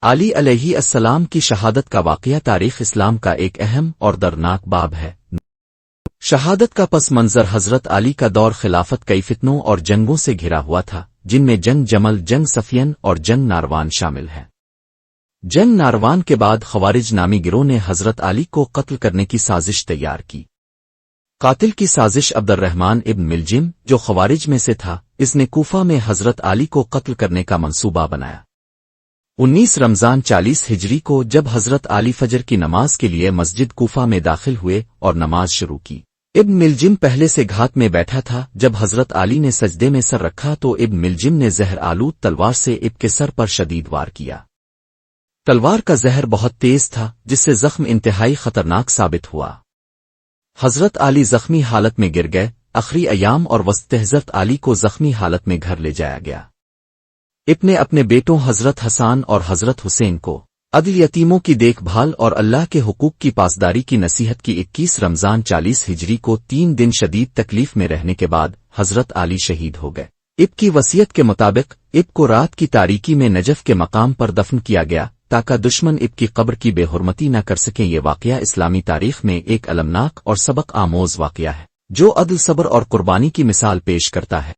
علی علیہ السلام کی شہادت کا واقعہ تاریخ اسلام کا ایک اہم اور دردناک باب ہے۔ شہادت کا پس منظر حضرت علی کا دور خلافت کئی فتنوں اور جنگوں سے گھرا ہوا تھا، جن میں جنگ جمل، جنگ صفین اور جنگ ناروان شامل ہیں۔ جنگ ناروان کے بعد خوارج نامی گروہ نے حضرت علی کو قتل کرنے کی سازش تیار کی۔ قاتل کی سازش عبد الرحمن ابن ملجم، جو خوارج میں سے تھا، اس نے کوفہ میں حضرت علی کو قتل کرنے کا منصوبہ بنایا۔ 19 رمضان 40 ہجری کو جب حضرت علی فجر کی نماز کے لیے مسجد کوفہ میں داخل ہوئے اور نماز شروع کی، ابن ملجم پہلے سے گھات میں بیٹھا تھا۔ جب حضرت علی نے سجدے میں سر رکھا تو ابن ملجم نے زہر آلود تلوار سے اب کے سر پر شدید وار کیا۔ تلوار کا زہر بہت تیز تھا، جس سے زخم انتہائی خطرناک ثابت ہوا۔ حضرت علی زخمی حالت میں گر گئے۔ آخری ایام اور وسط حضرت علی کو زخمی حالت میں گھر لے جایا گیا۔ اب نے اپنے بیٹوں حضرت حسان اور حضرت حسین کو عدل، یتیموں کی دیکھ بھال اور اللہ کے حقوق کی پاسداری کی نصیحت کی۔ 21 رمضان 40 ہجری کو 3 دن شدید تکلیف میں رہنے کے بعد حضرت علی شہید ہو گئے۔ اب کی وصیت کے مطابق اب کو رات کی تاریکی میں نجف کے مقام پر دفن کیا گیا تاکہ دشمن اب کی قبر کی بے حرمتی نہ کر سکیں۔ یہ واقعہ اسلامی تاریخ میں ایک المناک اور سبق آموز واقعہ ہے، جو عدل، صبر اور قربانی کی مثال پیش کرتا ہے۔